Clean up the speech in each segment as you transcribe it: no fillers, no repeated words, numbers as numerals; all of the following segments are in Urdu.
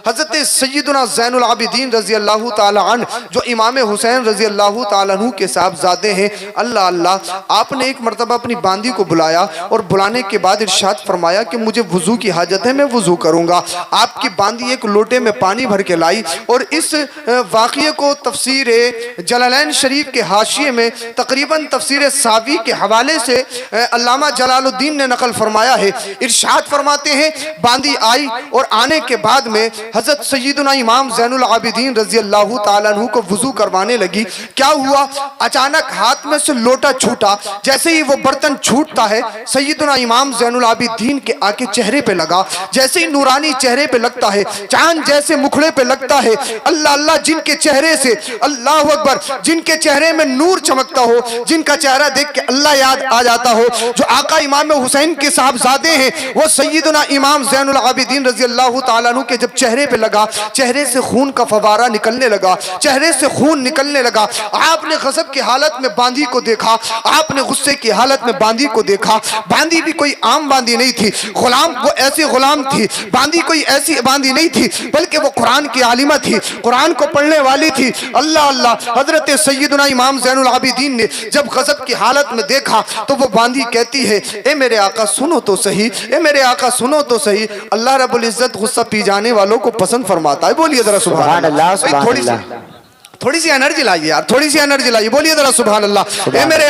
حضرت سیدنا زین العابدین رضی اللہ تعالی عنہ جو امام حسین رضی اللہ تعالی عنہ کے صاحبزادے ہیں، اللہ آپ نے ایک مرتبہ اپنی باندی کو بلایا اور بلانے کے بعد ارشاد فرمایا کہ مجھے وضو کی حاجت ہے، میں وضو کروں گا۔ آپ کی باندی ایک لوٹے میں پانی بھر کے لائی، اور اس واقعے کو تفسیر جلالین شریف کے حاشیے میں تقریباً تفسیر ساوی کے حوالے سے علامہ جلال الدین نے نقل فرمایا ہے۔ ارشاد فرماتے ہیں باندی آئی اور آنے کے بعد میں حضرت سیدنا امام زین العابدین رضی اللہ تعالیٰ عنہ کو وضو کروانے لگی۔ کیا ہوا؟ اچانک ہاتھ میں سے لوٹا چھوٹا، جیسے ہی وہ برتن چھوٹتا ہے سیدنا امام زین العابدین کے آ کے چہرے پہ لگا، جیسے ہی نورانی چہرے پہ لگتا ہے، چاند جیسے مکھڑے پہ لگتا ہے، اللہ جن کے چہرے سے، اللہ اکبر، جن کے چہرے میں نور چمکتا ہو، جن کا چہرہ دیکھ کے اللہ یاد آ جاتا ہو، جو آقا امام حسین کے صاحبزادے ہیں، وہ سیدنا امام زین العابدین رضی اللہ تعالیٰ عنہ کے جب چہرے پہ لگا، چہرے سے خون کا فوارہ نکلنے لگا، چہرے سے خون نکلنے لگا۔ آپ نے غضب کی حالت میں باندی کو دیکھا، آپ نے غصے کی حالت میں باندی کو دیکھا۔ باندی بھی کوئی عام باندی نہیں تھی، غلام وہ ایسی غلام تھی، باندی کوئی ایسی باندی نہیں تھی، بلکہ وہ قرآن کی عالمہ تھی، قرآن کو پڑھنے والی تھی۔ اللہ حضرت سیدنا امام زین العابدین نے جب غضب کی حالت میں دیکھا تو وہ باندی کہتی ہے اے میرے آقا سنو تو صحیح، اے میرے آقا سنو تو صحیح، اللہ رب العزت غصہ پی جانے والوں کو پسند فرماتا ہے۔ بولیے ذرا سبحان اللہ، تھوڑی سی انرجی لائیے یار، تھوڑی سی انرجی لائیے، بولیے ذرا سبحان اللہ۔ اے میرے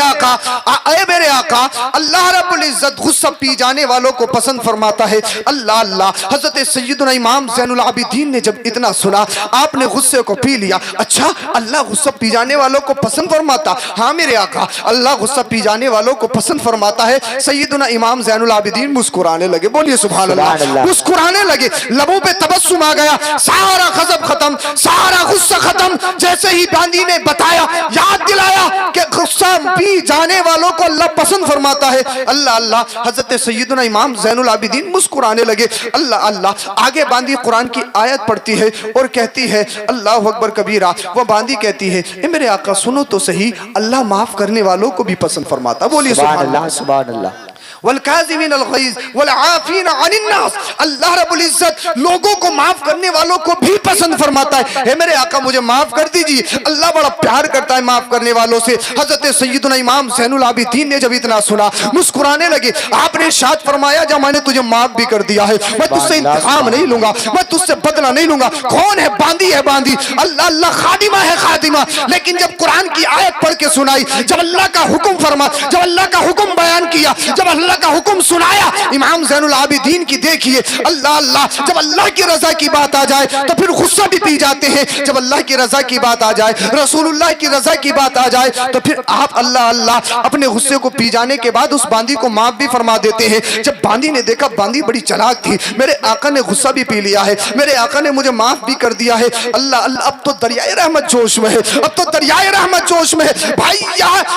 آقا اللہ رب العزت غصہ پی جانے والوں کو پسند فرماتا ہے۔ اللہ حضرت سیدنا امام زین العابدین نے جب اتنا سنا، آپ نے غصے کو پی لیا۔ اچھا اللہ غصہ پی جانے والوں کو پسند فرماتا؟ ہاں میرے آقا اللہ غصہ پی جانے والوں کو پسند فرماتا ہے۔ سیدنا امام زین العابدین مسکرانے لگے، بولیے سبحان اللہ، مسکرانے لگے، لبوں پہ تبسم آ گیا، سارا غضب ختم، سارا غصہ ختم۔ جیسے ہی باندی نے بتایا، یاد دلایا کہ غصہ پی جانے والوں کو اللہ پسند فرماتا ہے۔ اللہ حضرت سیدنا امام زین العابدین مسکرانے لگے۔ اللہ آگے باندی قرآن کی آیت پڑھتی ہے اور کہتی ہے اللہ اکبر کبیرہ، وہ باندی کہتی ہے اے میرے آقا سنو تو صحیح، اللہ معاف کرنے والوں کو بھی پسند فرماتا۔ بولیے سبحان اللہ، سبحان اللہ۔ والکاظمین الغیظ والعافین عن الناس، اللہ رب العزت لوگوں کو معاف کرنے والوں کو بھی پسند فرماتا ہے۔ اے میرے آقا مجھے معاف کر دیجیے، اللہ بڑا پیار کرتا ہے معاف کرنے والوں سے۔ حضرت سیدنا امام زین العابدین نے جب اتنا سنا مسکرانے لگے۔ آپ نے ارشاد فرمایا جب میں نے تجھے معاف بھی کر دیا ہے، میں تجھ سے انتقام نہیں لوں گا، میں تجھ سے بدلہ نہیں لوں گا۔ کون ہے؟ باندی ہے، باندی اللہ خادمہ ہے، خادمہ۔ لیکن جب قرآن کی آیت پڑھ کے سنائی، جب اللہ کا حکم فرما، جب اللہ کا حکم بیان کیا، جب اللہ کا حکم سنایا امام زین العابدین کی، دیکھیے اللہ جب اللہ کی رضا کی بات آ جائے تو پھر غصہ بھی پی جاتے ہیں، جب اللہ کی رضا کی بات آ جائے، رسول اللہ کی رضا کی بات آ جائے تو پھر آپ اللہ اپنے غصے کو پی جانے کے بعد اس باندی کو معاف بھی فرما دیتے ہیں۔ جب باندی نے دیکھا باندی بڑی چلاک تھی، میرے آقا نے غصہ بھی پی لیا ہے، میرے آقا نے مجھے معاف بھی کر دیا ہے، اللہ اب تو دریائے رحمت جوش میں ہے، اب تو دریائے رحمت جوش میں ہے۔ بھائی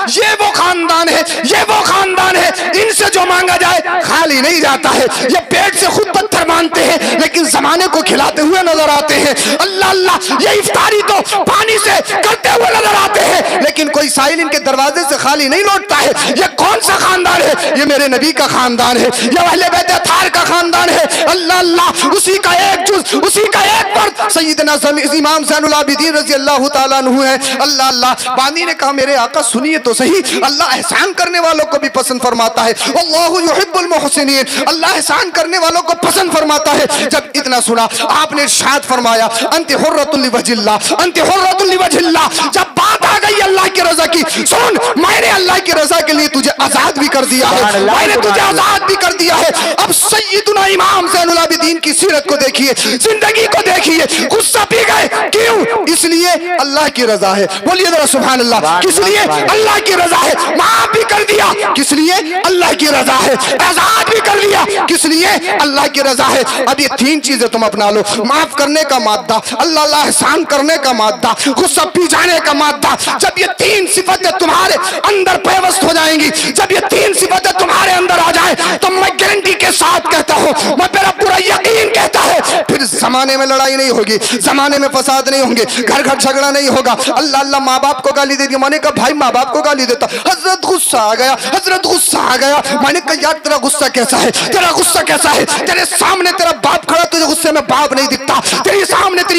یہ وہ خاندان ہے، یہ وہ خاندان ہے، ان سے جو مانگا جائے خالی نہیں جاتا ہے۔ یہ پیٹ سے خود پتھر مانتے ہیں لیکن زمانے کو کھلاتے ہوئے نظر آتے ہیں۔ اللہ یہ افطاری تو پانی سے کرتے ہوئے نظر آتے ہیں لیکن کوئی سائل ان کے دروازے سے خالی نہیں لوٹتا ہے۔ یہ کون سا خاندان ہے؟ یہ میرے نبی کا خاندان ہے، یہ اہل بیت اطہار کا خاندان ہے۔ اللہ اسی کا ایک جز، اسی کا ایک فرد سیدنا امام زین العابدین رضی اللہ تعالیٰ عنہ ہے۔ اللہ باندی نے کہا میرے آقا سنیے تو صحیح، اللہ احسان کرنے والوں کو بھی پسند فرماتا ہے، اللہ یحب المحسنین، اللہ احسان کرنے والوں کو پسند فرماتا ہے۔ جب اتنا سنا آپ نے ارشاد فرمایا انت حرۃ لوجہ اللہ، انت حرۃ لوجہ اللہ۔ جب بات آ گئی اللہ کی رضا کی، سن میں نے اللہ کی رضا کے لیے تجھے آزاد بھی کر دیا ہے، میں نے تجھے آزاد بھی کر دیا ہے۔ اب سیدنا امام زین العابدین کی سیرت کو دیکھیے، زندگی کو دیکھیے، غصہ پی گئے کیوں؟ اس لیے اللہ کی رضا ہے، بولیے ذرا سبحان اللہ، کس لیے؟ اللہ کی رضا ہے۔ معاف بھی کر دیا کس لیے؟ اللہ کی رضا ہے۔ آزاد بھی کر لیا کس لیے؟ اللہ کی رضا ہے۔ اب یہ تین چیزیں تم اپنا لو، معاف کرنے کا مادہ، اللہ احسان کرنے کا مادہ، غصہ پی جانے کا مادہ۔ جب یہ تین صفتیں تمہارے اندر پیوست ہو جائیں گی، جب یہ تین صفتیں تمہارے اندر آ جائیں تو میں گارنٹی کے ساتھ کہتا ہوں، میں میرا پورا یقین کہتا ہے پھر زمانے میں لڑائی نہیں ہوگی، زمانے میں فساد نہیں ہوں گے، گھر گھر جھگڑا نہیں ہوگا۔ اللہ ماں باپ کو گالی دے دی، میں نے کہا بھائی ماں باپ کو گالی دیتا، حضرت غصہ آ گیا، حضرت غصہ آ گیا۔ میں نے کہا یار تیرا غصہ کیسا ہے، تیرا غصہ کیسا ہے؟ تیرے سامنے تیرا باپ کھڑا، تجھے غصے میں باپ نہیں دکھتا، تیرے